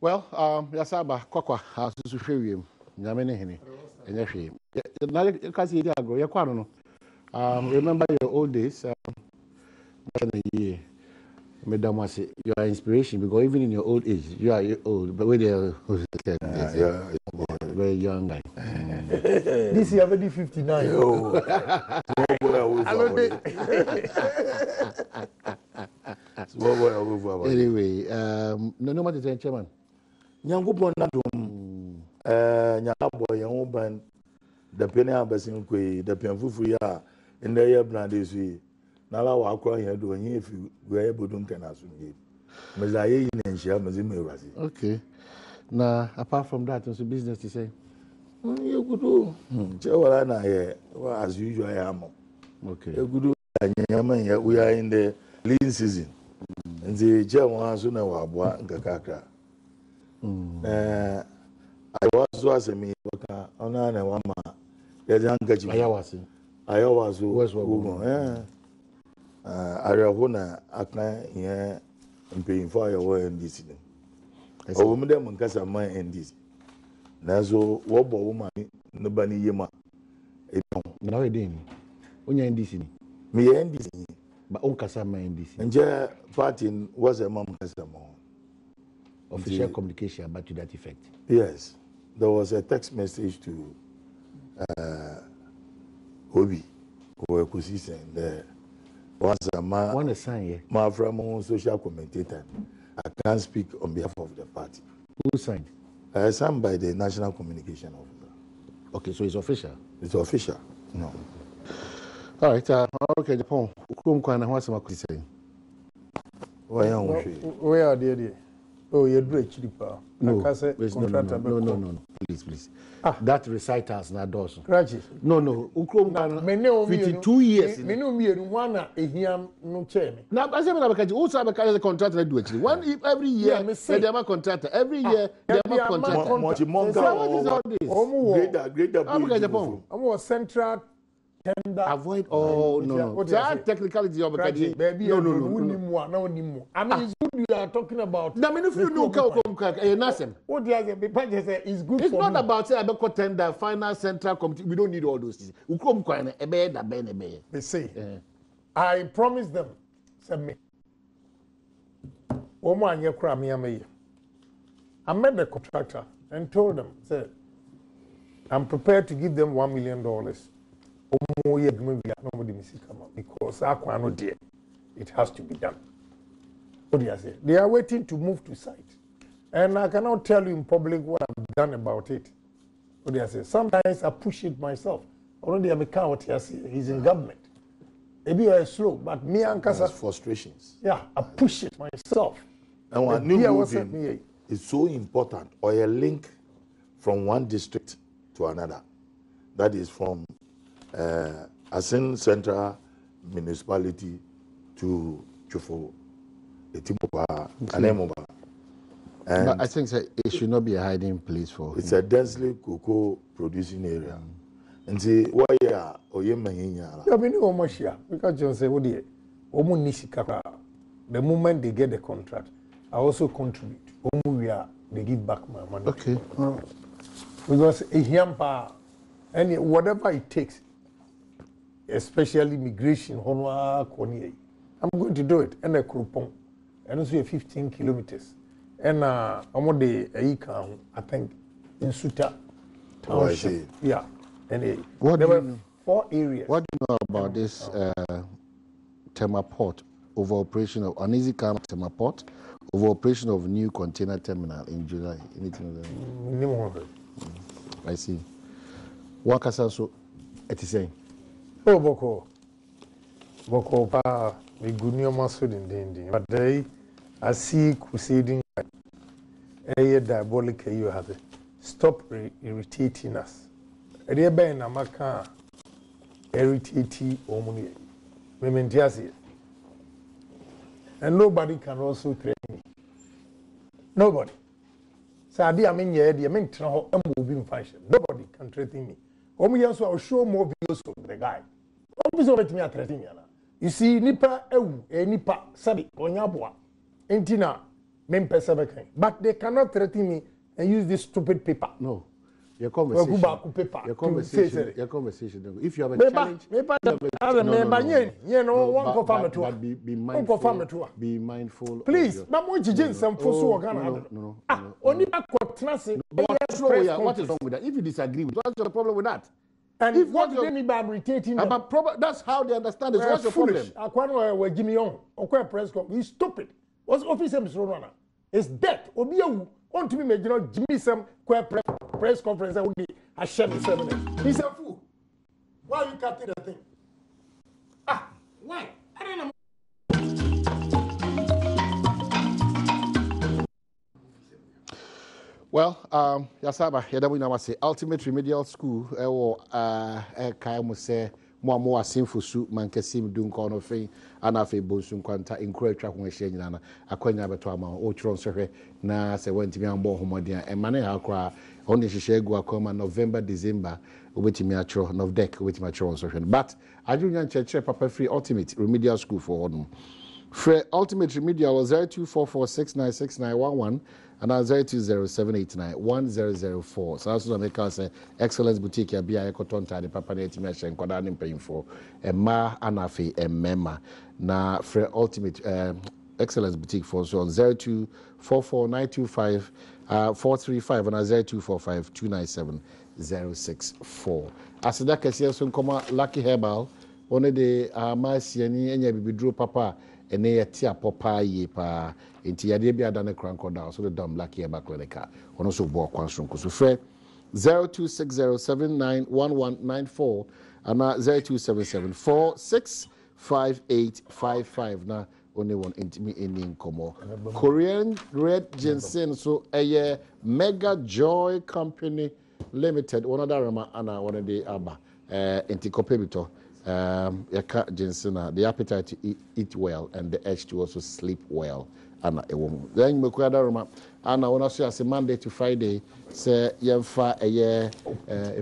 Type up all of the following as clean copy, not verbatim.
Well, Yasaba, Quaqua, house to show you. Yamini, and Yashi. Remember your old days, Madam Wasi, you are inspiration because even in your old age, you are old, but when you're very young guy. This year, already 59. Anyway, no matter the chairman. Nyankopon Adom nyabo yan ban the penny abasin kwe the penfufu ya in the year brand is we na la wa akwa yan do yin if we are bodun kan asunye mezaye yin enhia mezime urasi. Okay. Now, apart from that, also business to say. You could do. Chewala na here as usual I am. Okay. You could do. We are in the lean season. And the German sooner were born Kakaka. I was a me, on a woman. There's an engagement. I was who I want to here and paying for your way in this. A woman and Casa mine in this. Nazo, what woman, nobody yema. Now, again, when you're in this, me and this. But on Casama in this. And Jay Partin was a mom Casamo. Official communication about to that effect. Yes. There was a text message to Obi, who was consistent there. Once a man, one sign here. My from social commentator. I can't speak on behalf of the party. Who signed? Signed by the National Communication Officer. Okay, so it's official. It's official. No. All right. Okay, Agyapong. What's my question? Where are they? Oh, you're doing cheaper. No, no. Please. That recitals na doors. No. 52 years. Me no me one ehiam no chair me. Na ba se me na bakaji. Who say bakaji the contract na do actually. One every year they am a contractor. Every year they am a contractor. Greater. I'm a central tender. Avoid all no. That technicality of bakaji. No. I mean, it's good you are talking about. I mean, if you know nothing. What do you say? It's good. It's not about say about tender, final central committee. We don't need all those things. They say, I promise them, send me. I met the contractor and told them, said, I'm prepared to give them $1 million. Because it has to be done. What do you say? They are waiting to move to site. And I cannot tell you in public what I've done about it. What do you say? Sometimes I push it myself. Already I'm a coward here. He's in government. Maybe you're slow, but me and Kasa. Frustrations. Yeah, I push it myself. And one new moving is so important, or a link from one district to another. That is from Asin Central Municipality to Chufo. But I think it should not be a hiding place for it's a densely cocoa producing area. And see why because you say the moment they get the contract, I also contribute. They give back my money. Okay. Because and whatever it takes, especially migration, I'm going to do it. And a coupon. And also 15 kilometers. And I'm the I think in Suta Township. Yeah. And there were 4 areas. What do you know about this Tema Port over operation of uneasy car Tema Port over operation of new container terminal in July? Anything like that? I see. What can so it is saying? Oh, Boko pa we good new master in but they I see crusading a diabolic you have it. Stop irritating us. Reba Maka irritating Omuni. And nobody can also threaten me. Nobody. So I mean, nobody can threaten me. I'll show more videos of the guy. You see, Nipa, Nipa, Sabi, Onyabwa, Entina, Mpensenpensenmu. But they cannot threaten me and use this stupid paper. No. Your conversation. Your conversation. If you have a challenge, be mindful. Please, no. What is wrong with that? If you disagree with, what's your problem with that? And if what do they mean by irritating them? That's how they understand it. What's your problem? He's stupid. What's office Mr. It's death. Want to be made, Jimmy some press conference that would be a shame 7 minutes. He's a fool. Why are you cutting the thing? Why? I don't know. Well, Yasaba, Yadawinamase, Ultimate Remedial School, Kayamuse, Moa Sinfusu, Mankesim Dunkono Fe, Anafe Bonsun Quanta, Incredible Traction, Aquania Betama, Ochron Survey, Na, se went to be on board Homodia, and Mane Akra, only Shishegua Coma, November, December, with Miatro, Nov Deck, with Matron Surgeon. But I do not check Papa Free Ultimate Remedial School for Odom. Free Ultimate Remedial 0244696911 and 0207891004. So also make us Excellence Boutique ya bia ekotonta de papa na etimi ahye nkwada ne mpanyimfo ma anafe emema na Free Ultimate Excellence Boutique for so on 0244925435 and 0245297064. Asida kese so nkoma Lucky Herbal one de amasiani enya bibidro papa ene yeti apopa ye pa enti yade bia da ne kranko down so the dumb Lucky Herbal clinic ono so bo kwanso nko so frɛ 0260791194 ana 0277465855 na only one intimi eni nkomo Korean Red Ginseng so eye Mega Joy Company Limited one other rama ana one day aba enti kopebito yaka ginseng the appetite to eat well and the edge to also sleep well ana ewom then mekwada roma ana wona so as Monday to Friday say yemfa eye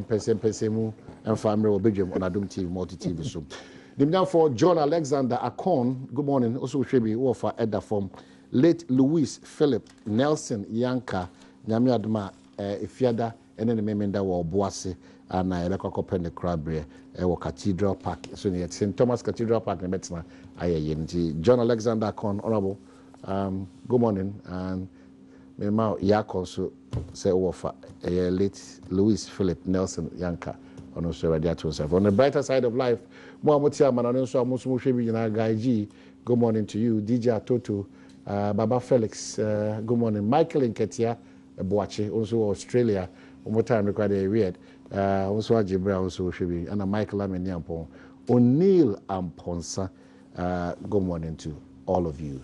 Mpensenpensenmu emfa amre obedwem on Adom TV multi TV so the for John Alexander Akon good morning also shebi wo for elder form late Louis Philip Nelson Yanka nyame adoma efiada ene ne memenda wo boase ana elekoko the crabbre Cathedral Park so near St. Thomas Cathedral Park in Metzna aye John Alexander Con honorable good morning and me ma yakon so say offer late Louis Philip Nelson Yanka on also ready to himself on the brighter side of life mo amotia manano so amusumu hwebi nyina guy G good morning to you DJ Toto Baba Felix good morning Michael Nketia Boache also Australia one more time required weird also Ajibra also Shebi and Michael Ameniampon O'Neill Amponsa good morning to all of you.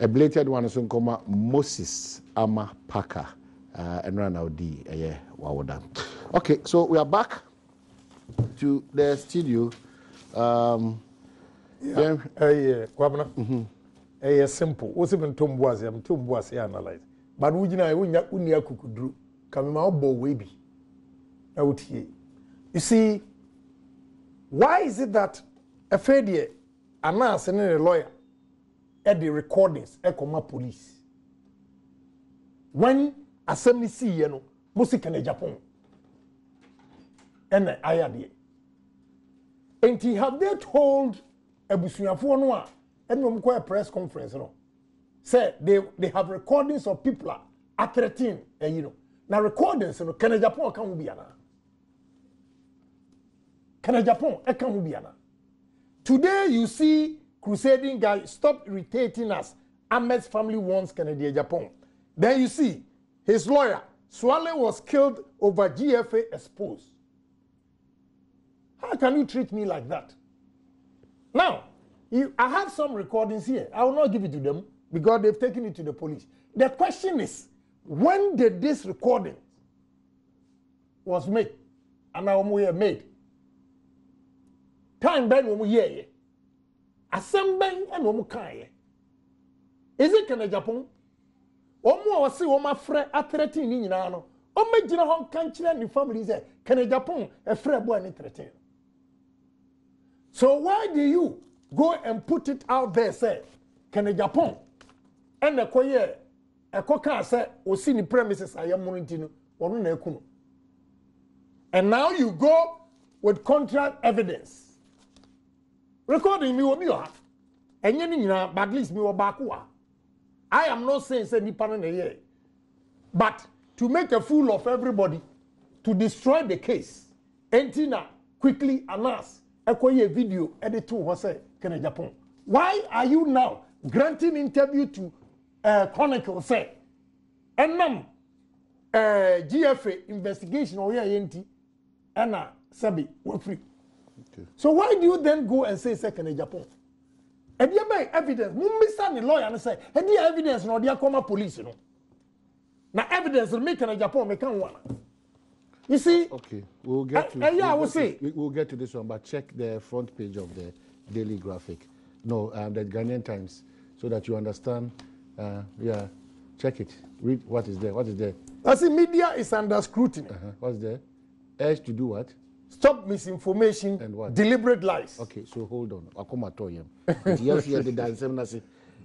A belated one is Nkoma Moses Ama Paka and Ranaudi Wawoda. Okay, so we are back to the studio. Kwabna. Simple. What's even Tumbuasi analyze. But we unya kukudru. Kamima obo webi. You see, why is it that a failure announced and a lawyer at the recordings police when assembly see music in Agyapong and ayade and have they told Ebusuafo no and a press conference say they have recordings of people at 13 and now recordings can Agyapong can be ana can Agyapong can be ana today you see crusading guy stop irritating us. Ahmed's family wants Kennedy Agyapong. Then you see his lawyer Swale was killed over GFA exposed. How can you treat me like that? Now, I have some recordings here. I will not give it to them because they've taken it to the police. The question is, when did this recording was made? And now we have made. Time then when we hear Assembly and Omukaye. Is it Kennedy Agyapong? Omo wasi oma fre atreti ni nyina no. O megina ho kanchire ni family say Kennedy Agyapong e fre bo ani treti. So why do you go and put it out there say Kennedy Agyapong and the koye a coca said, or see the premises I am monitoring or no. And now you go with contract evidence. Recording me will be off. And you know, but at least me will back. I am not saying any parent a year. But to make a fool of everybody, to destroy the case, Entina quickly announce a video edit to Jose Agyapong. Why are you now granting interview to Chronicle say and GFA investigation or yenti and Sabi were free. So why do you then go and say second Agyapong? And you make evidence. Mummy lawyer and say, and the evidence no dia come police no. Now evidence will make Agyapong make one. You see? Okay, we'll get to. We'll get to this one, but check the front page of the Daily Graphic. No, the Ghanaian Times, so that you understand. Yeah, check it. Read what is there. What is there? I see media is under scrutiny. What's there? Urge to do what? Stop misinformation and what? Deliberate lies. Okay, so hold on. Akoma toyem. Yes, yeah, the dance.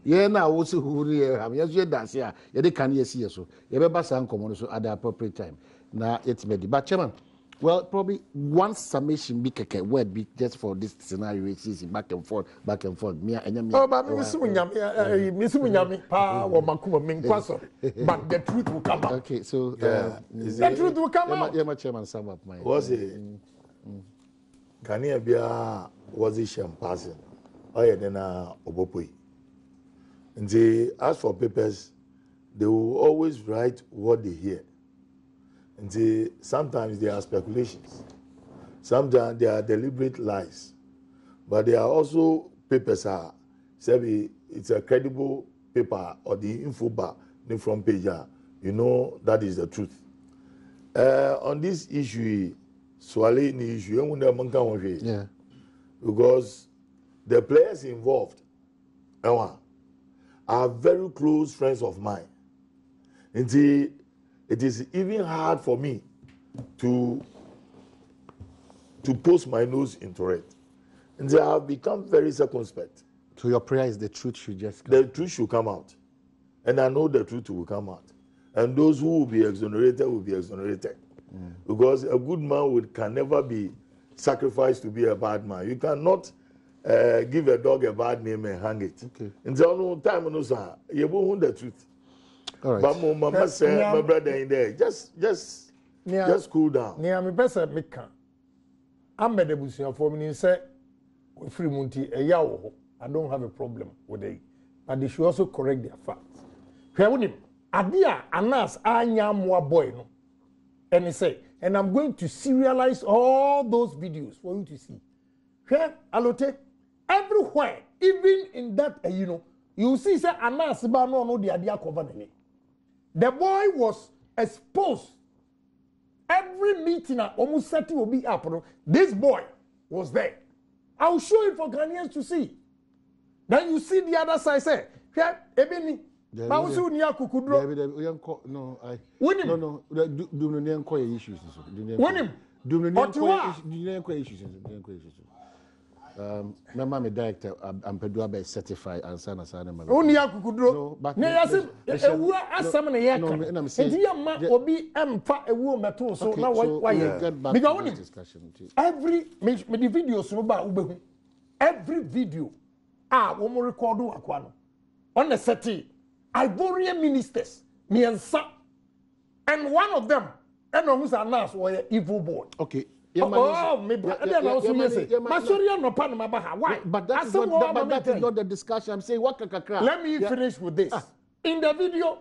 Yeah, now also who yes, yeah, dance. Yeah, they can yes, so. You better say uncommon so at the appropriate time. Now it's made. But chairman, well, probably one summation be a word be just for this scenario. It's back and forth. Me and me. Oh, but Miss Munyami, but the truth will come out. Okay, so the truth will come out. Yeah, my chairman, sum up my. Was it? Ghana Bia was it champagne? Oh yeah, then Obopui. And as for papers, they will always write what they hear. And sometimes there are speculations. Sometimes there are deliberate lies. But there are also papers say it's a credible paper or the info bar in the front page. You know that is the truth. On this issue, Swale the issue, yeah. Because the players involved are very close friends of mine. And it is even hard for me to post my nose into it. And they have become very circumspect. So your prayer is the truth should just come. The truth should come out. And I know the truth will come out. And those who will be exonerated will be exonerated. Because a good man can never be sacrificed to be a bad man. You cannot give a dog a bad name and hang it. Okay. And so no time no sir. You won't the truth. All right. But my mama said, my brother in there, just cool down. Near me best at Mika. I'm a debussy for me. Say, free munti a yaw. I don't have a problem with it. But they should also correct their facts. Adia anas anya more boy no. And he say, and I'm going to serialize all those videos for you to see. Here, Allotey, everywhere, even in that, you see, say anas ba no the adia cover me. The boy was exposed. Every meeting almost 30 will be up. This boy was there. I'll show it for Ghanaians to see. Then you see the other side say, here, Ebeni. No, win him. No, do issues. Win him. My mama director, I'm Badwam certified and son. Only Kukudro. But every video, every video, when we record Aquano on the setting, Ivorian ministers, me and son, and one of them, and who's announced were evil boy. Okay. Why? But that is not the discussion. I'm saying what kakra. Let me finish with this. In the video,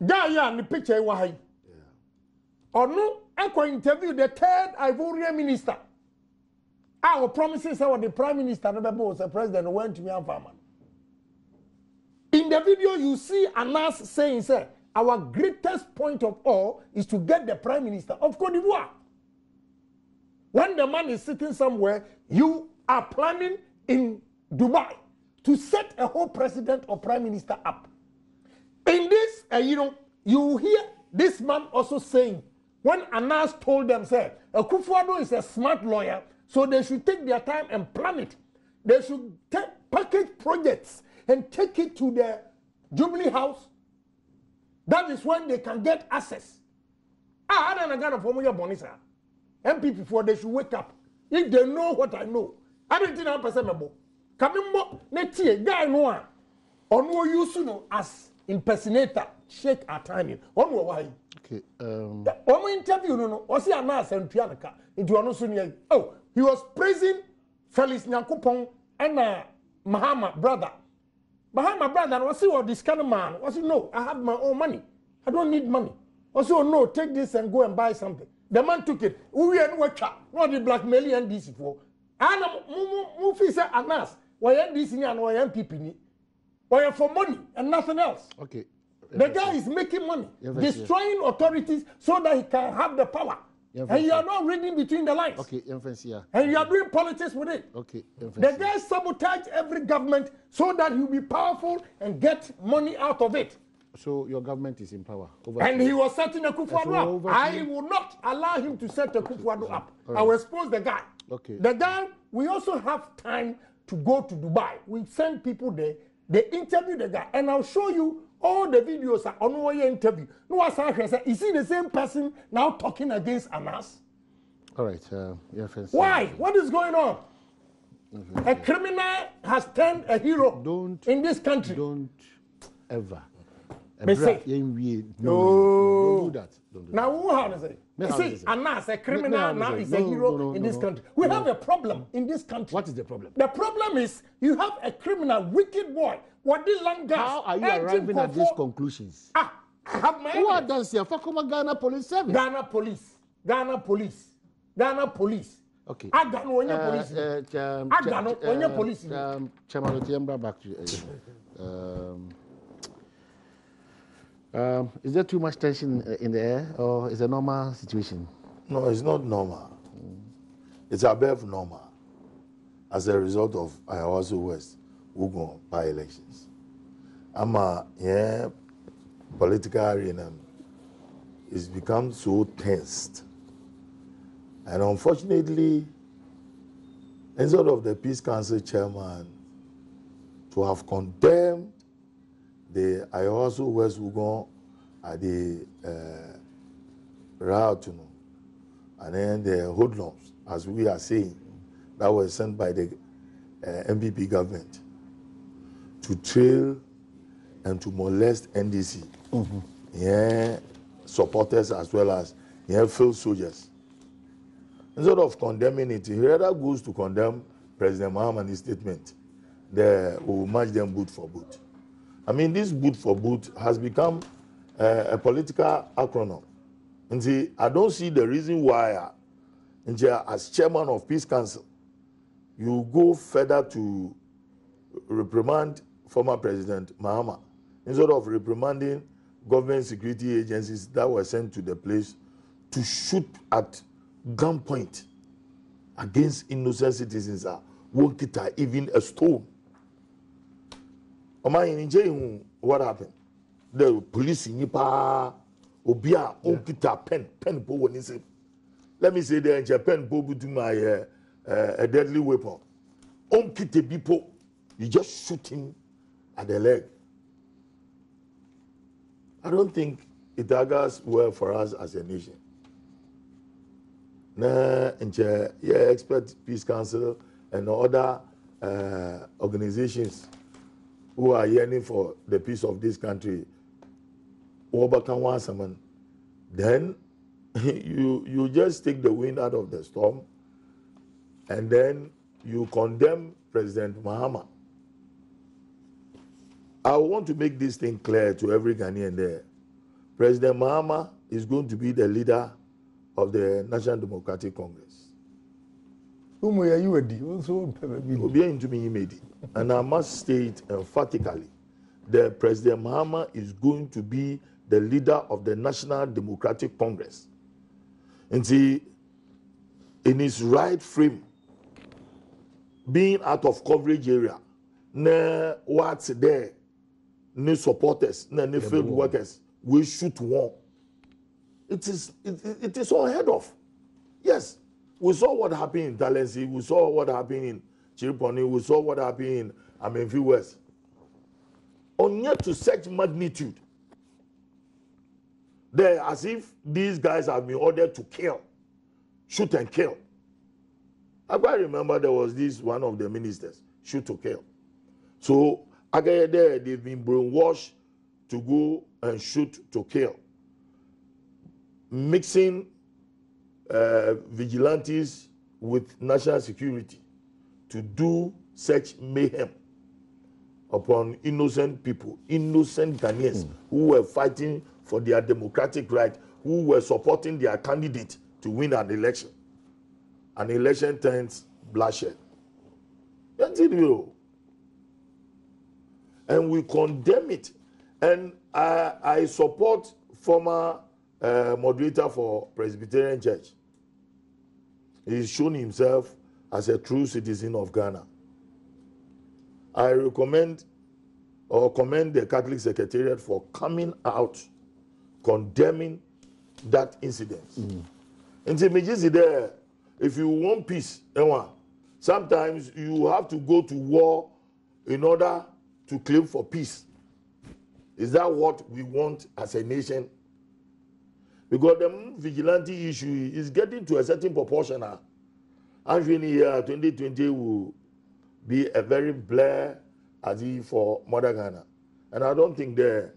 Gaya and the picture why. Or no, I can interview the third Ivorian minister. Our promises are the prime minister, was the president went to me and farmer. In the video, you see Anas saying, sir, our greatest point of all is to get the prime minister of Cote d'Ivoire. When the man is sitting somewhere, you are planning in Dubai to set a whole president or prime minister up. In this, you hear this man also saying, when Anas told them, say, Akufo-Addo is a smart lawyer, so they should take their time and plan it. They should package projects and take it to the Jubilee House That is when they can get access. I don't know for your bonisa. MPP for they should wake up. If they know what I know. I don't think I'm percent. Come next year, guy no one. Or no use no as impersonator, shake a tiny. On why? Okay. One interview no. Was he a nurse and Pianaka into an oh, he was praising Felix Nyakupong and Mahama brother. Mahama brother was he or this kind of man? Was he no? I have my own money. I don't need money. Also no, take this and go and buy something. The man took it. We are not the blackmailing NDC for. And Mufi said Anas. Why NDC and why MPP? Why for money and nothing else? Okay. The guy is making money, destroying authorities so that he can have the power. And you are not reading between the lines. Okay, and you are doing politics with it. Okay, the guy sabotaged every government so that he will be powerful and get money out of it. So your government is in power. And he was setting a Kufuor up. I will not allow him to set a Kufuor up. Right. I will expose the guy. Okay. The guy, we also have time to go to Dubai. We send people there. They interview the guy. And I'll show you all the videos are on our interview. No one said, is he the same person now talking against Anas? All right. Why? What is going on? A criminal has turned a hero in this country. Don't ever. No, don't do that. Now, who has it? You see, Anas, a criminal, now is a hero in this country. We have a problem in this country. What is the problem? The problem is you have a criminal, wicked boy. How are you arriving at these conclusions? I have my who are done here? Ghana Police Service. Ghana Police. Okay. Agano onye police. Agano onye police. Chairman Otiembra, back to you. Is there too much tension in the air, or is it a normal situation? No, it's not normal. It's above normal as a result of Ayawaso West Wugon by-elections. Political arena is become so tensed. And unfortunately, instead of the Peace Council chairman to have condemned the Ayawaso West Wugon at the route, and then the hoodlums, as we are saying, that was sent by the MPP government to trail and to molest NDC, supporters as well as field soldiers. Instead of condemning it, he rather goes to condemn President Mahama's statement. They will match them boot for boot. I mean, this boot for boot has become a political acronym. And see, I don't see the reason why, as chairman of Peace Council, you go further to reprimand former President Mahama instead of reprimanding government security agencies that were sent to the place to shoot at gunpoint against innocent citizens. Won't get even a stone. What happened? The police in Nipa Obia Onkita pen po when he said, let me say there in Japan, Bobu to my a deadly weapon. Onkite people, you just shoot him at the leg. I don't think it augurs well for us as a nation. Expert Peace Council and other organizations who are yearning for the peace of this country, then you just take the wind out of the storm, and then you condemn President Mahama. I want to make this thing clear to every Ghanaian there. President Mahama is going to be the leader of the National Democratic Congress. And I must state emphatically that President Mahama is going to be the leader of the National Democratic Congress. And see, in his right frame, being out of coverage area, what's there, no supporters, no field workers, we shoot one. It is unheard of. Yes, we saw what happened in Talensi, we saw what happened in Chiriponi, we saw what happened in Amenfi West. On yet to such magnitude, there as if these guys have been ordered to kill, shoot and kill. I quite remember there was this one of the ministers, shoot to kill. So again, there they've been brainwashed to go and shoot to kill, mixing vigilantes with national security to do such mayhem upon innocent people, innocent Ghanaians who were fighting for their democratic right, who were supporting their candidate to win an election. An election turns bloodshed. And we condemn it. And I support former moderator for Presbyterian Church. He's shown himself as a true citizen of Ghana. I recommend or commend the Catholic Secretariat for coming out condemning that incident. If you want peace, sometimes you have to go to war in order to claim for peace. Is that what we want as a nation? Because the vigilante issue is getting to a certain proportion. And year 2020 will be a very blur as if for Mother Ghana. And I don't think that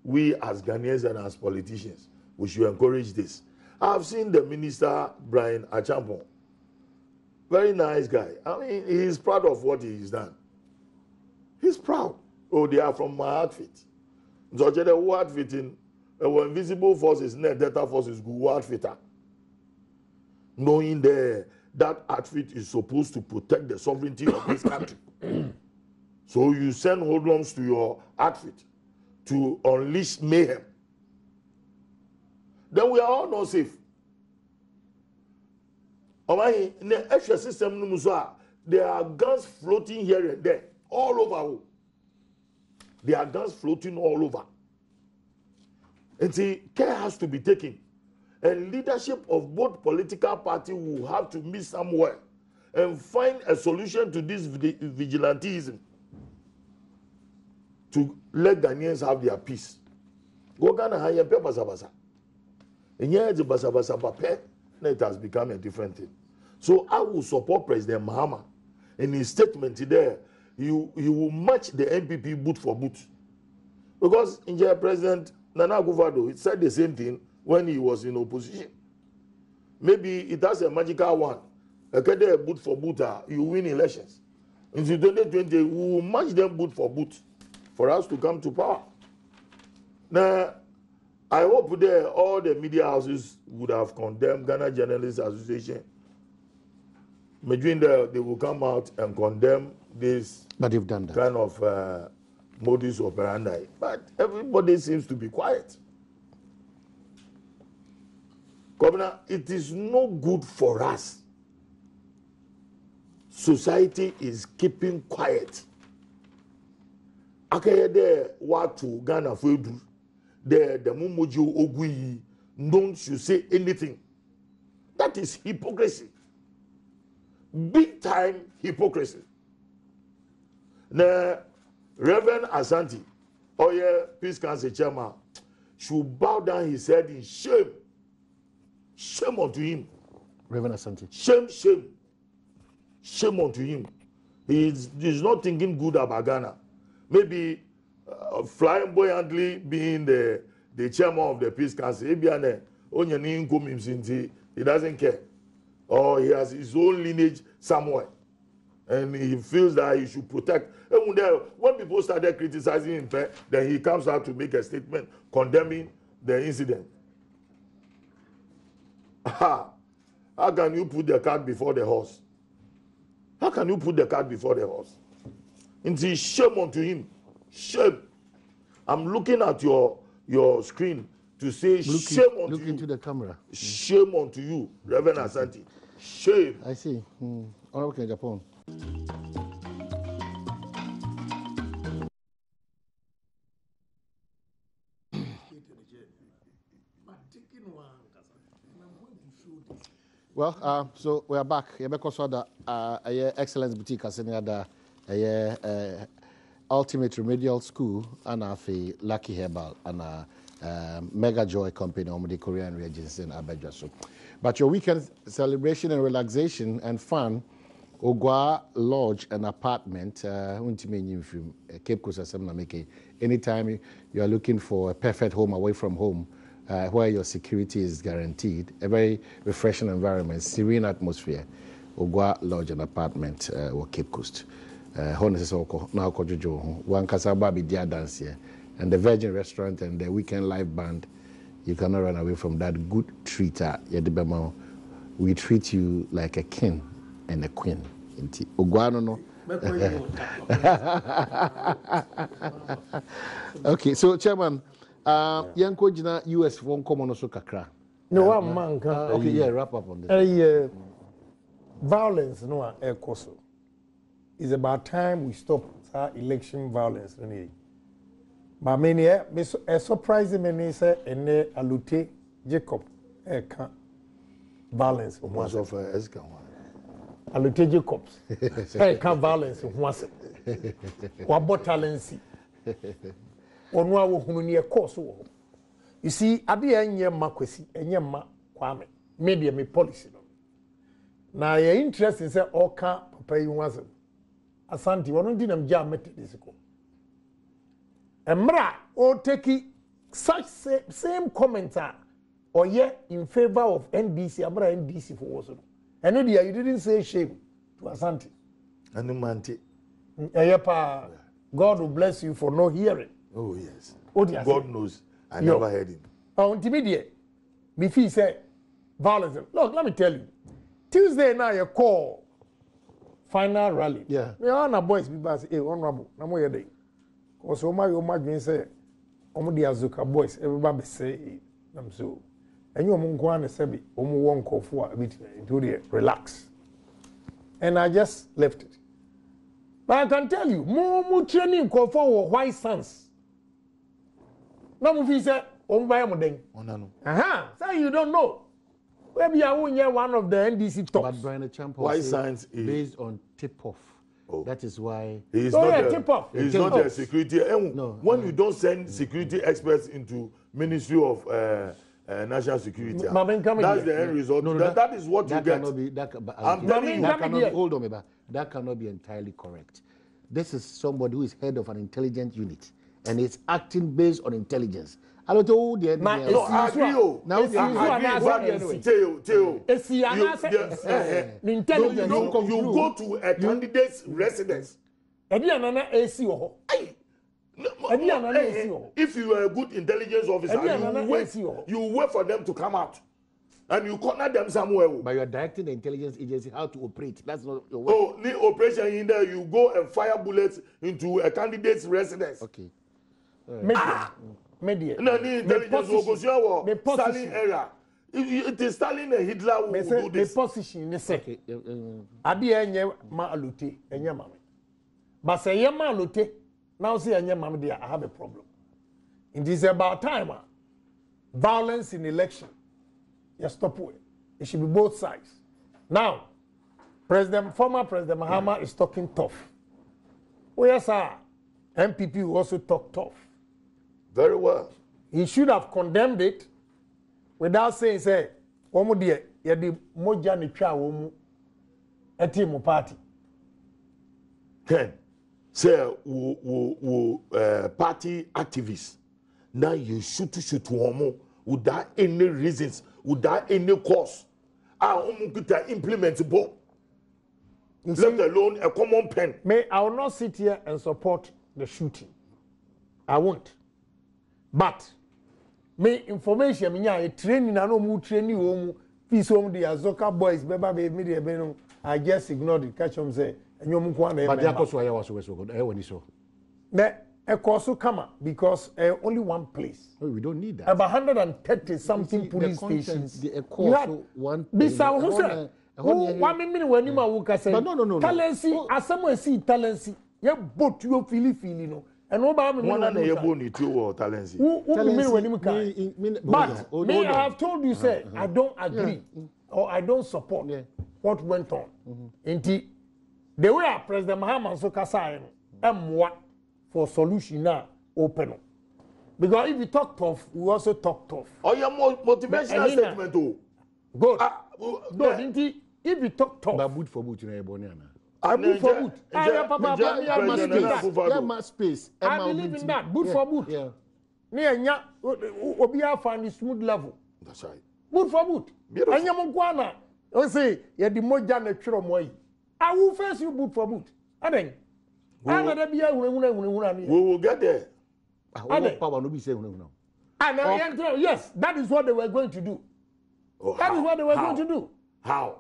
we as Ghanaians and as politicians, we should encourage this. I've seen the minister, Brian Agyapong. Very nice guy. I mean, he's proud of what he's done. He's proud. Oh, they are from my outfit. So the who outfitting, invisible forces, net data forces, good outfitter. Knowing that outfit is supposed to protect the sovereignty of this country. So you send hoodlums to your outfit to unleash mayhem. Then we are all not safe. In the extra system, there are guns floating here and there, all over. There are guns floating all over. And see, care has to be taken. And leadership of both political parties will have to meet somewhere and find a solution to this vigilantism to let Ghanaians have their peace. Go Ghana higher pe basabasa. And yet the basabasa pape, it has become a different thing. So I will support President Mahama in his statement today. He will match the NPP boot for boot. Because President Nana Akufo-Addo said the same thing when he was in opposition. Maybe it has a magical one. A boot for boot, you win elections. In 2020, we will match them boot for boot for us to come to power. Now, I hope that all the media houses would have condemned Ghana Journalists Association. Between they will come out and condemn this but you've done that kind of modus operandi. But everybody seems to be quiet. Governor, it is no good for us. Society is keeping quiet. Akayede watu Ghana fedu. The mumojo ogui don't you say anything. That is hypocrisy. Big time hypocrisy. Now, Reverend Asante, Peace Council chairman, should bow down his head in shame. Shame unto him. Reverend Asante. Shame, shame. Shame unto him. He's not thinking good about Ghana. Maybe flamboyantly being the chairman of the Peace Council, he doesn't care. Or he has his own lineage somewhere. And he feels that he should protect. And when people started criticizing him, then he comes out to make a statement condemning the incident. How can you put the cart before the horse? How can you put the cart before the horse? It's shame unto him. Shame. I'm looking at your screen to say shame unto you. Look into the camera. Shame unto you, Reverend Asante. Shame. I see. Honorable Agyapong. Well, so we are back. Because of the Excellence Boutique as any other Ultimate Remedial School and a Lucky Herbal and Mega Joy Company, the Korean regions in Abedjaso. But your weekend celebration and relaxation and fun, Ogwa Lodge and Apartment, Cape Coast Assembly. Anytime you are looking for a perfect home away from home, where your security is guaranteed, a very refreshing environment, serene atmosphere, Ogwa Lodge and Apartment, or Cape Coast. Honest now Kojojo, one Kasababi Dia Dance here, and the Virgin Restaurant and the weekend live band. You cannot run away from that good treater. We treat you like a king and a queen. Okay, so Chairman, Yanko Jina US won't come on also kakra. No one man can. Okay, yeah, wrap up on this. Violence, no, air coso. It's about time we stop election violence. But many a surprising many say and Allotey Jacob violence. Once of Allotey Jacobs can violence once. What about talency? On what who near course. You see, I be a year makwesi, a year ma kwame, media me policy. Now, your interest is all can't pay you once. Asante, one didn't jam met this. Emra or take such same commenter or yet in favor of NDC, Abra NDC for also. And you didn't say shame to Asante. Anumanti. God will bless you for no hearing. Oh, yes. God knows. I never heard him. Oh, intermediate. Before say violence. Look, let me tell you. Tuesday now you call final rally. Yeah. We are na boys be say, hey, honorable, na mo yede. Cause o ma dwen say, omo di azuka boys, everybody say, I'm so. And you omo nko an say be, omo won kofo a bit do the relax. And I just left it. But I can tell you, more training kofo or white sands. Now mo fi say, omo buy mo den. Say you don't know. Maybe I won't hear one of the NDC talks. But Brian Champo why science is based on tip-off. Oh. That is why he's not tip-off. He's not a security. No. When you don't send security experts into Ministry of National Security, that's the end result. No, that is what you get. I'm telling you. Hold on, Eba. That cannot be entirely correct. This is somebody who is head of an intelligence unit and is acting based on intelligence. I don't know the end. No, I agree. Now, you go to a candidate's residence. If you are a good intelligence officer, you wait for them to come out. And you corner them somewhere. But you are directing the intelligence agency how to operate. That's not your work. Oh, the operation in there, you go and fire bullets into a candidate's residence. Okay. Media. No, the intelligence will go to Stalin era. It is Stalin and Hitler who will do this. The position is okay. Abi enye ma Allotey enye mama. But say enye ma Allotey now say enye mama there I have a problem. It is about time. Violence in election. You stop it. It should be both sides. Now, former President Mahama is talking tough. Oh yes, sir. MPP will also talk tough. Very well. He should have condemned it without saying, say, Omo die, yedi moja ni twa womu eti mo party. Ken, say, party activists. Now you shoot womu without any reasons, without any cause. Omu kita implement both. Let alone a common pen. I will not sit here and support the shooting. I won't. But me information me training na no mu training wo mu fi so the Azoka boys beba be media be no I just ignored it catch them say enyom ko na. But they are so aya was so when so. Me e course come because only one place. Oh, we don't need that. About 130 something police stations. The course one. Bisa who say one minute when you ma wo ka say. No. Talency asemo see talency. You both you feel no. And what about me? One and a bone to talents. But me, I have told you, say, I don't agree or I don't support what went on. Indeed, the way President Mahama so kasai, what for solution now open. Because if you talk tough, we also talk tough. Oh, your motivational statement, oh. Good. Good. If you talk tough. But boot for boot, you know, Boniana. I boot for boot. I believe in that. Boot for boot. Yeah. Near Obia find the smooth level. That's right. Boot for boot. And Yamuana. I say, you're the more than a churro. I will face you boot for boot. I think. We will get there. Yes, that is what they were going to do. Oh, that is what they were going to do. How?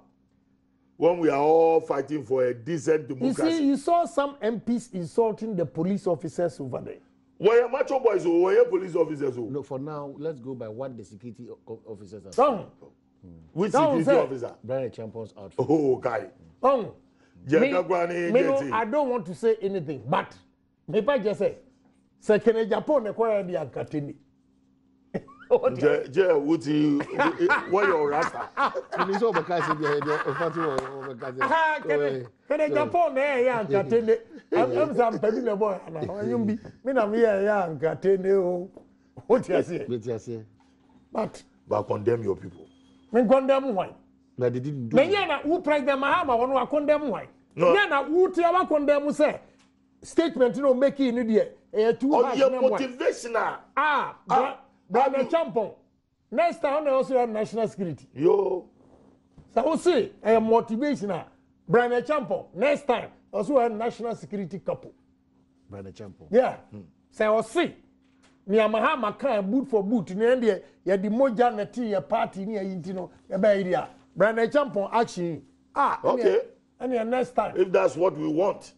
When we are all fighting for a decent democracy. You see, you saw some MPs insulting the police officers over there. Were macho boys or were police officers? No, for now, let's go by what the security officers are saying. Which security officer? Brian Champion's outfit. Oh, guy. I don't want to say anything, but maybe I just say, second Agyapong acquired the Ankatini. What your rasta? It's over because of Agyapong there, Ankatini. I'm some Pabina boy, and I'm here, Ankatini. What you say? But condemn your people. Condemn why? But they didn't do it. Who price the Mahama when we condemn why? No, who tell us condemn say statement you know making idiot. Motivational. Brother Agyapong. Next time I also have national security. Yo. So we say motivational. Brother Agyapong. Next time also have national security couple. Brother Agyapong. Yeah. So we see. Ni Mahama can boot for boot. Ni endie ya di moja na ti ya party ni ya yintino ya ba idia. Brother Agyapong action. Okay. And next time. If that's what we want,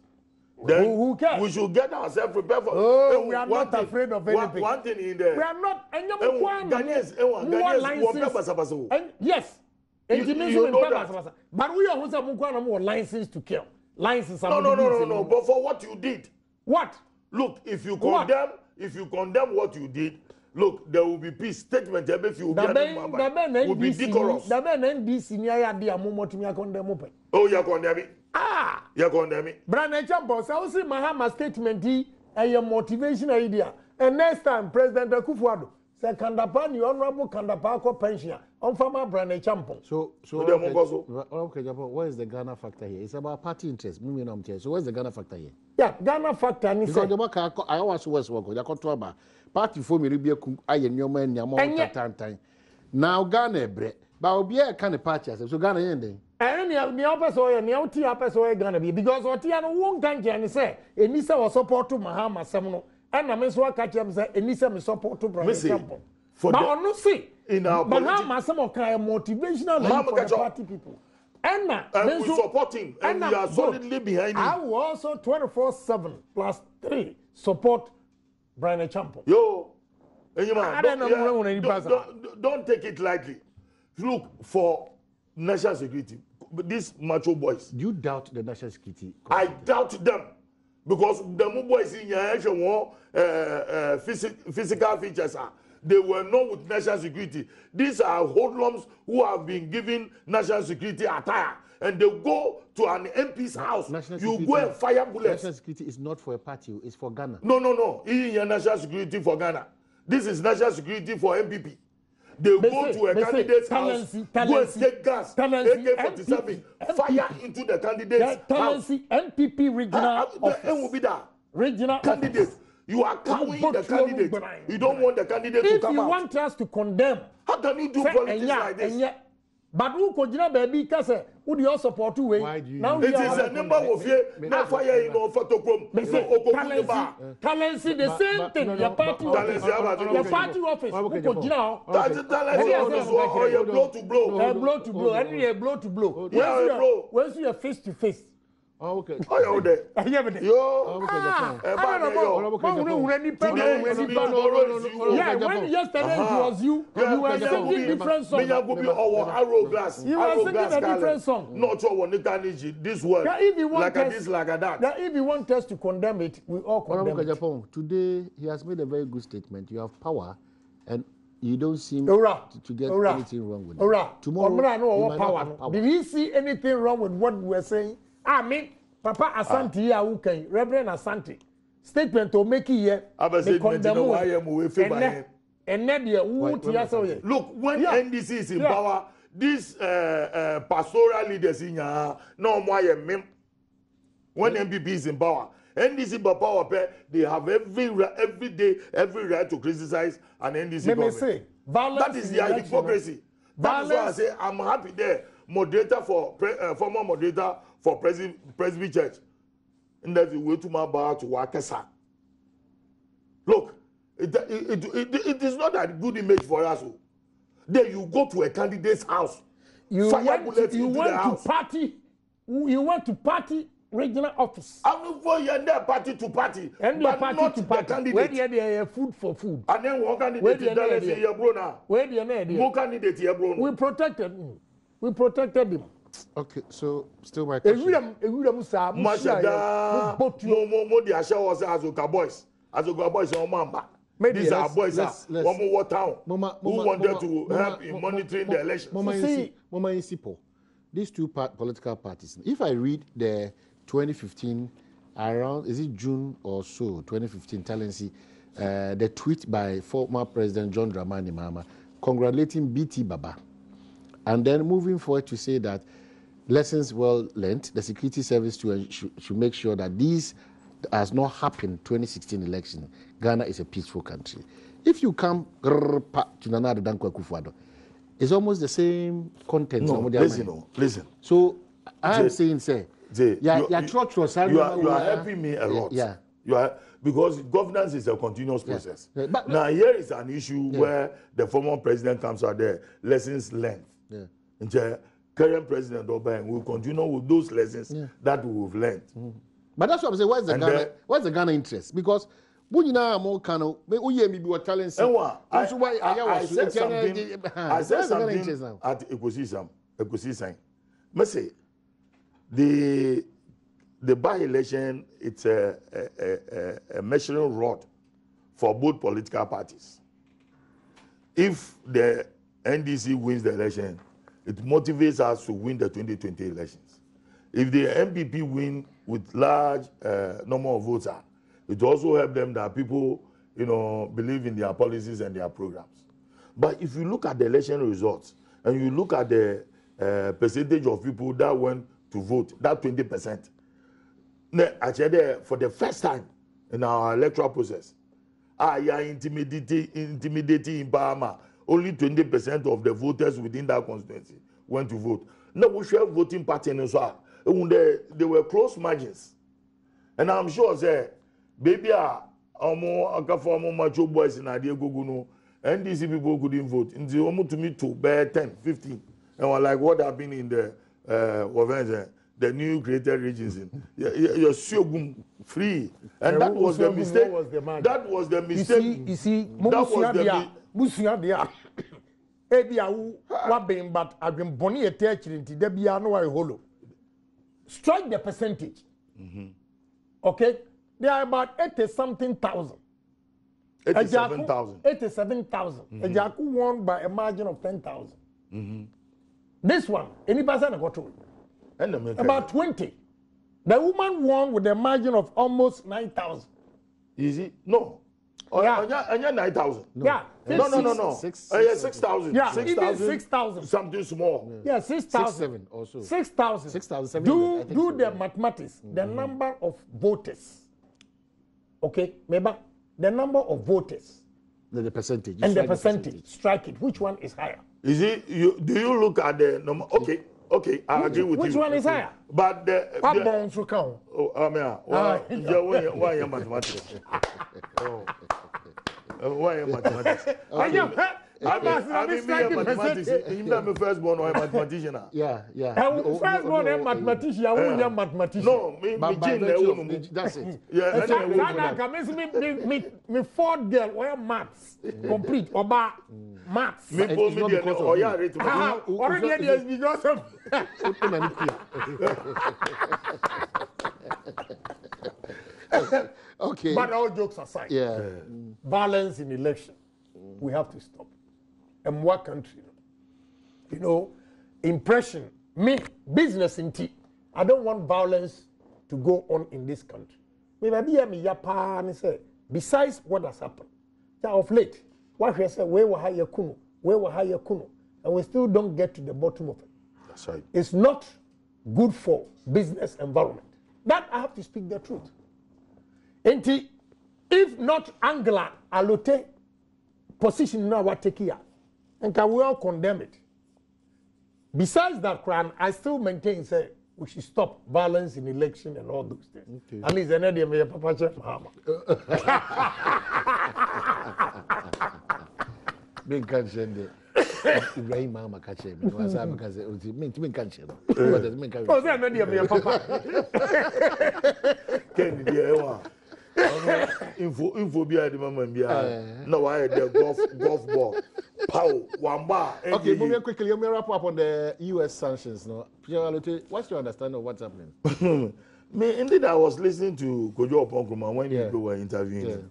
then who cares? We should get ourselves prepared for. Oh, we are not afraid of anything. One thing in there. We are not. And Ghanaians, yes. You know that. But we are also more license to kill. License. No. But for what you did. What? Look, if you condemn what you did, look, there will be peace. Statement if you will be decorous. Oh, you condemn it. You condemn it. Brother Agyapong, so see Mahama statement a motivation idea. And next time, President Akufo-Addo say Kandapa, the honorable Kandapa ko pension on farmer Brother Agyapong. So what is the Ghana factor here? It's about party interest. So what's the Ghana factor here? Yeah, Ghana factor. Because the work I was work. You got to about party for me to be a young now Ghana bread. But I'll be a kind of party. So Ghana ending. And the opposite way, the opposite gonna be because what Tiano won't gank and say, Enisa was support to Mahama Semono, and I miss what catch him say, Enisa me support to Brother Agyapong. But on no see, in our Mahama some kind of motivational for the party people. And we support him, and we are solidly behind him. I will also 24/7 plus 3 support Brother Agyapong. Yo, don't take it lightly. Look for national security. These macho boys. You doubt the national security? I doubt them because the boys in your physical features are. They were not with national security. These are hoodlums who have been given national security attire, and they go to an MP's house. You go and fire bullets. National security is not for a party; it's for Ghana. No. In your national security for Ghana. This is national security for MPP. They go to a candidate's house, go and take gas, AK-47, fire into the candidate's house. MPP regional office. Will be that. Regional candidates. You are cowing the candidate. You don't want the candidate to come out. If you want us to condemn, how can you do politics like this? But who could you baby? Because who do you support to wait? Now it is a number of years. Now fire in on photochrome. Currency the same thing. Your party office. Your party office. Who could you now? Or your blow to blow. Blow to blow. Any blow to blow. Where's your face to face? Oh, okay. Oh, there. Yo. When yesterday it was you were singing different songs. You were singing a different song. Not sure this word. Like this, like that. If you want us to condemn it, we all condemn it. Agyapong, today he has made a very good statement. You have power, and you don't seem to get anything wrong with it. Tomorrow, power. Did he see anything wrong with what we were saying? I mean, Papa Asante, Reverend Asante, statement to make here. They condemn why am we favor and look, when NDC is in power, these pastoral leaders in no more when MPP is in power, NDC power, they have every right to criticize an NDC government. Say, that is their hypocrisy. That's why I say I'm happy there. Moderator for former moderator for Presby Church, and that's the way to my bar to Wakasa. Look, it is not a good image for us. Then you go to a candidate's house. You want to party regional office. I'm for you and party to party. And but party not to the party. candidate. Where they food for food. And then one candidate is here, bro. Now. Where the One candidate here, bro. We protected him. We protected him. Okay, so still my question. Mashada, mo the Asha was Azoka boys. Azoka boys on Mamba. These are boys one more town who wanted to help in monitoring the elections. Mama Isipo, these two political parties. If I read the 2015 around, is it June or so, 2015 Talensi, the tweet by former President John Dramani Mahama congratulating BT Baba, and then moving forward to say that lessons well learned, the security service should make sure that these has not happened 2016 election. Ghana is a peaceful country. If you come to Nana Dankwa Kufuado, it's almost the same content. No, listen. So I'm saying, say, you are helping me a lot. Yeah. You are, because governance is a continuous process. Yeah. But now here is an issue where the former president comes out there, lessons learned. Yeah. And the current president Obama will continue with those lessons that we've learned. But that's what I'm saying. What's the Ghana interest? Because when you know more kind of talent. I said something at ecosystem. Must say the by-election, it's a measuring rod for both political parties. If the NDC wins the election, it motivates us to win the 2020 elections. If the MPP win with large number of votes, it also helps them that people, believe in their policies and their programs. But if you look at the election results and you look at the percentage of people that went to vote, that 20%, actually, for the first time in our electoral process, intimidating in Bahama, only 20% of the voters within that constituency went to vote. No, we should have voting pattern as well. There were close margins. And I'm sure say baby macho boys in Adia Guguno, and these people couldn't vote. And they almost to me to bear 10, 15. And were like what happened in the new created regions in you're so free. And that was the mistake. That was the mistake. You see, Musuya but I've been bonny attaching to Debia no I hollow. Strike the percentage. Okay? They are about 80-something thousand. 87,000. 87,000. Agyapong won by a margin of 10,000. This one, any person got to it. About 20. The woman won with a margin of almost 9,000. Easy? No. And 9,000. Yeah. No. 6,000. Yeah, 6,000. Something small. Yeah, 6,000. 6,700 also. 6,000. 6,700. Do the mathematics. The number of voters. Okay, maybe the number of voters. The percentage. And the percentage. Strike it. Which one is higher? Is it? Do you look at the number? Okay, I agree with you. Which one is higher? But what bonds will count? Why am mathematics? Why am mathematics? I'm mathematics. I'm a firstborn or a mathematician. Yeah. Firstborn and mathematician. I won't mathematician. No, that's it. Yeah, me fourth girl or maths complete or maths. Me because of okay. But all jokes aside, violence in election, we have to stop. And what country? Impression, me, business in tea. I don't want violence to go on in this country. maybe me yapa and say, besides what has happened, of late, what we say, where were higher kuno, where were higher kuno, and we still don't get to the bottom of it. That's right. It's not good for business environment. That I have to speak the truth. And if not Angela Allotey position now what take here, and can we all condemn it? Besides that crime, I still maintain say we should stop violence in election and all those things. Okay. At least another may Papa Chef Mahama. Being conscious. Ibrahim Mama catch him. Was I because it mean catch him. Oh, then maybe Papa. Can you info be at the moment? No, I had the golf ball. Pow, wamba. Okay, moving quickly, let me wrap up on the U.S. sanctions. No, what's your understanding of what's happening? Me, indeed, I was listening to Kojo Oponkruma when people were interviewing.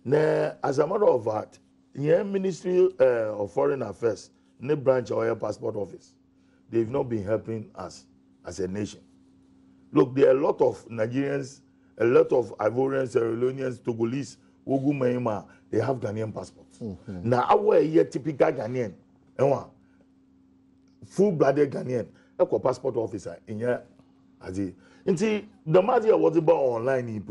Now, as a matter of fact, yeah, Ministry of Foreign Affairs, ne branch or passport office, they've not been helping us as a nation. Look, there are a lot of Nigerians, a lot of Ivorians, Sierra Leoneans, Togolese, Ogu Mahima, they have Ghanaian passports. Now, our here typical Ghanaian, full-blooded Ghanaian, a passport officer in here. The matter was about online in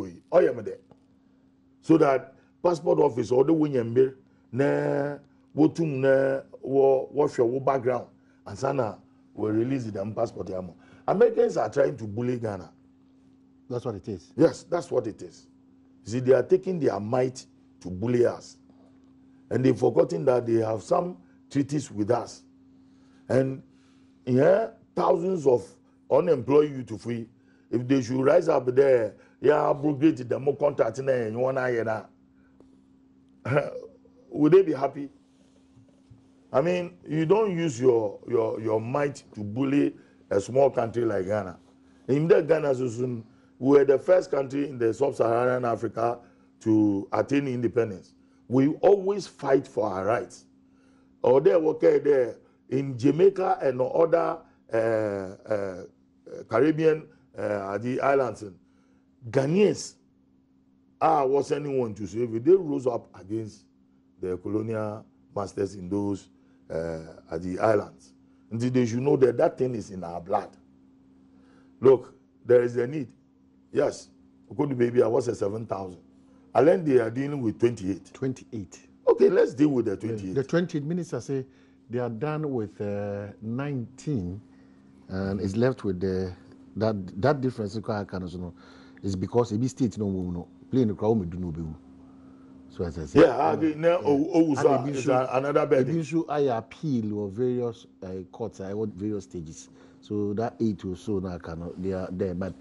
so that passport office or the winning na wotum na what your background and sana will release them passport yamo. Americans are trying to bully Ghana. That's what it is. Yes, that's what it is. See, they are taking their might to bully us, and they've forgotten that they have some treaties with us, and thousands of unemployed youth to free. If they should rise up there, abrogate the more contract and you wanna would they be happy? I mean, you don't use your might to bully a small country like Ghana. In the Ghana, we were the first country in the sub-Saharan Africa to attain independence. We always fight for our rights. Or there, okay, there in Jamaica and other Caribbean the islands, Ghanaians was anyone to say if they rose up against the colonial masters in those at the islands. And they should know that that thing is in our blood. Look, there is a need. Yes, according to baby, I was at 7,000. And then they are dealing with 28. 28. Okay, let's deal with the 28. The 28 ministers say they are done with 19, and is left with that difference. Is because every state no play in the crowd do no be. So as I said, another bed. Issue I appeal or various courts, I want various stages. So that 8 or so now cannot they are there, but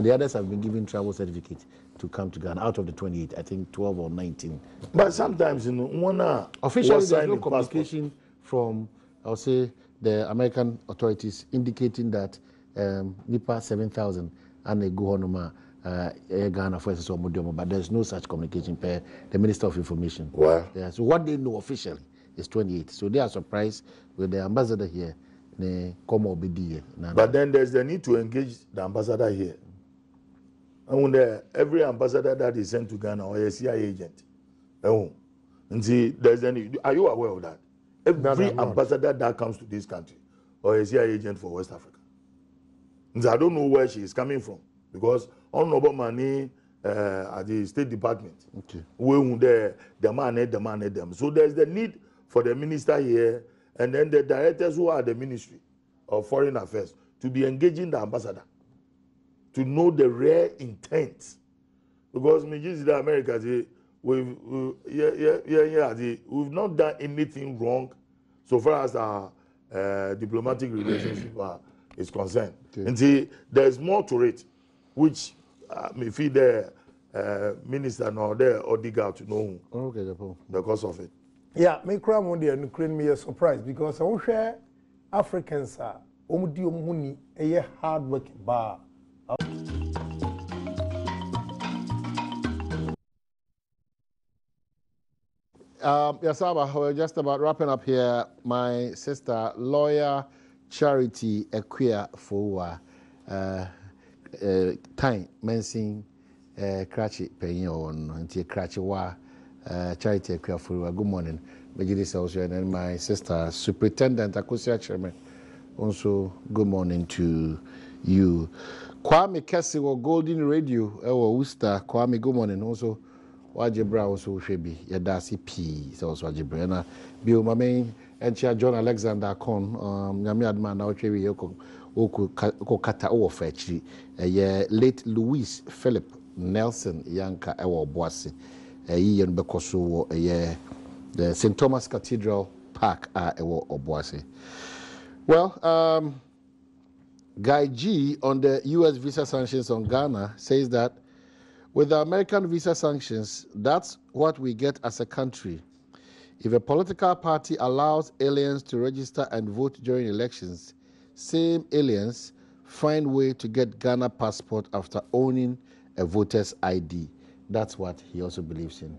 the others have been given travel certificate to come to Ghana. Out of the 28, I think 12 or 19. But sometimes one officially there's no communication from I'll say the American authorities indicating that NIPA 7,000 and they go on Ghana for SSO, but there's no such communication per the Minister of Information. Wow. Yeah, so what they know officially is 28. So they are surprised with the ambassador here. But then there's the need to engage the ambassador here. And when every ambassador that is sent to Ghana or a CIA agent, and see, there's the need. Are you aware of that? Every ambassador that comes to this country or a CIA agent for West Africa. And I don't know where she is coming from because honorable money at the State Department. Okay. The man, them. So there's the need for the minister here and then the directors who are the Ministry of Foreign Affairs to be engaging the ambassador to know the rare intent. Because the Americans, we've not done anything wrong so far as our diplomatic relationship is concerned. Okay. And see, there's more to it, which may feed the minister nor there or dig out to know the cause of it. Yeah, me cry one day and create me a surprise because I share Africans are money a hard working bar. Yes, we're just about wrapping up here. My sister, lawyer Charity Equia for time Mensing Cratchy paying on until Cratchy wa charity for good morning. Majidis also and my sister Superintendent Akosia Chairman. Also, good morning to you. Kwame Kesi or Golden Radio, Worcester. Kwame, good morning. Also, Wajibra also Shebi, Yadasi P. So also Wajibra. Bill Mame and John Alexander Con, Yami Adman, now Chevi Oko Kata or Fetchi, late Louis Philip Nelson Yanka Ewa Boise, Ian Bekoso, the St. Thomas Cathedral Park, Ewa Boise. Well, Guy G on the U.S. visa sanctions on Ghana says that with the American visa sanctions, that's what we get as a country. If a political party allows aliens to register and vote during elections, same aliens find way to get Ghana passport after owning a voter's ID. That's what he also believes in.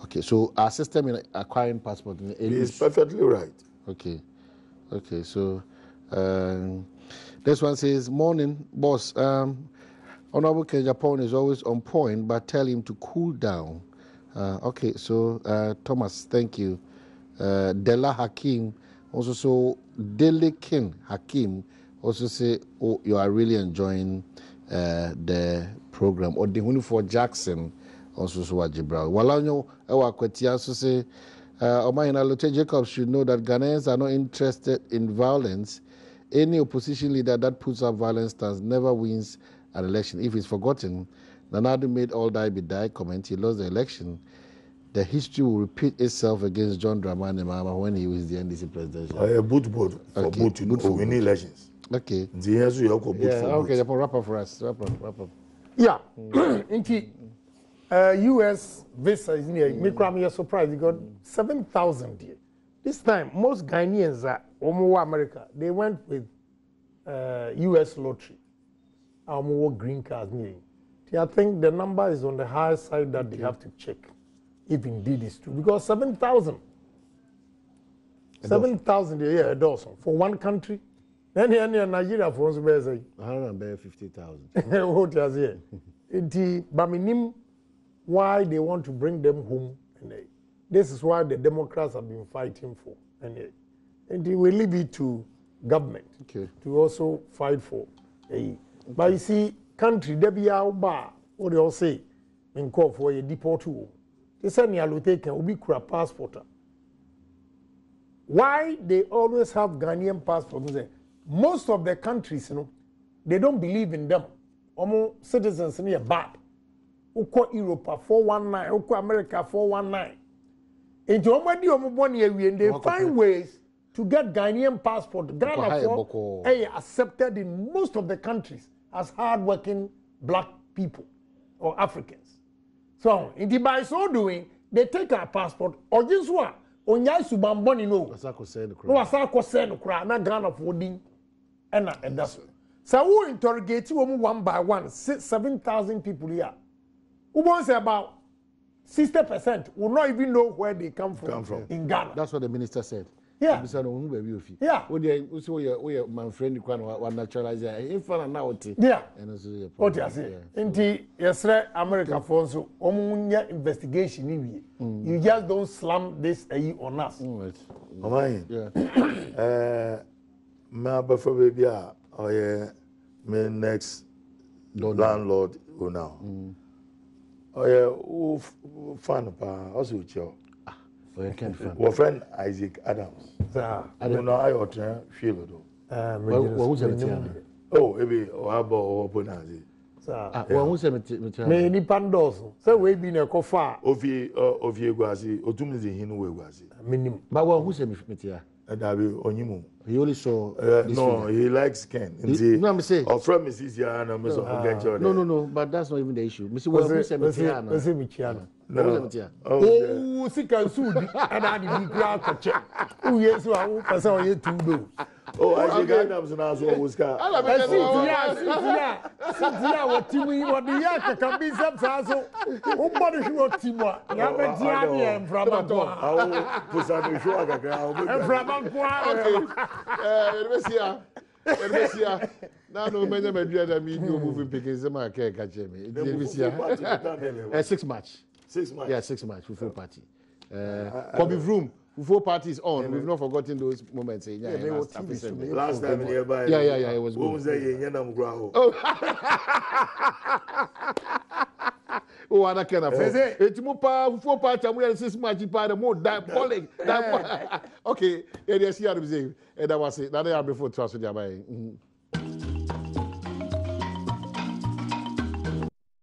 Okay, so our system in acquiring passport is perfectly right. Okay. Okay, so this one says, morning, boss. Honorable Agyapong is always on point, but tell him to cool down. Okay, so Thomas, thank you. Della Hakim, also so Delekin Hakim, also say, oh, you are really enjoying the program. Or the for Jackson, also so Wajibra. Walanyo Ewa Kweti also say, Allotey Jacob should know that Ghanaians are not interested in violence. Any opposition leader that puts up violence stance never wins an election. If it's forgotten, Nanadu made all die be die comment. He lost the election. The history will repeat itself against John Dramani Mahama when he was the NDC presidential. A boot board for boot for winning elections. Okay. Okay, wrap up for us. Wrap up. Yeah. U.S. visa is near. Me cry surprised. You got 7,000 here. This time, most Ghanaians are America. They went with U.S. lottery. Green cards near. I think the number is on the higher side that they have to check if indeed it's true. Because 7,000. 7,000 a year, Dawson, for one country. Then here in Nigeria, for us, 150,000. What is here? Baminim. Why they want to bring them home. And this is why the Democrats have been fighting for. And they will leave it to government to also fight for. But you see, country, they be out bar, what they all say, in call for a deport. They send me Allotey can be a passport. Why they always have Ghanaian passports? Most of the countries, they don't believe in them. Almost citizens near bad. Uko Europe 419, Uko America 419. And they find ways to get Ghanaian passport. Ghana accepted in most of the countries as hard-working black people or Africans. So, by so doing, they take our passport. Or just what? Onya subamboni no. Wasako say no kra na Ghana for din. And that's so we interrogate one by one 7,000 people here. Who wants about 60% will not even know where they come from. In Ghana. That's what the minister said. Yeah. Yeah. My friend, one naturalizer. Yeah. What you say? Indeed, yes, America for so investigation. You just don't slam this on us. Yeah. My before baby, my next landlord who now. Oh yeah, fan also with you. Our friend Isaac Adams. I don't know how you feel though. Oh, maybe or Bonazi. Me ni pandos. So we be na kofa. Ovie Guasi, Otumzi Hinu Guasi. Minimum. But who say me here? Onimu. He only saw. No, he likes Ken. No, I'm saying. Our friend Mrs. Yana, no, but that's not even the issue. Mr. Who say me here? No. Oh, sick and sued. And I didn't grab a check. Oh, yes, I saw you 2 days. Oh, I think Adams and also was car. Yeah, what Timmy, what the Yaka can be some so. Oh, but if you want Timor, you have a Tiani and from a door. Oh, Pusano Sugar, and from a Elbesia. Now no many Madrid and me do moving picking some cake at Jimmy. Elbesia. 6 match. 6 months. Yeah, 6 match full party. Bobby Vroom. Before parties on, we've not forgotten those moments. Yeah, they were TV. Last time nearby. Yeah, it was good. Oh, I can't afford it. It's more powerful party. We are 6 match party. More diabolic. Okay, yeah, yes, you are saying. And that was it. That day before trust with your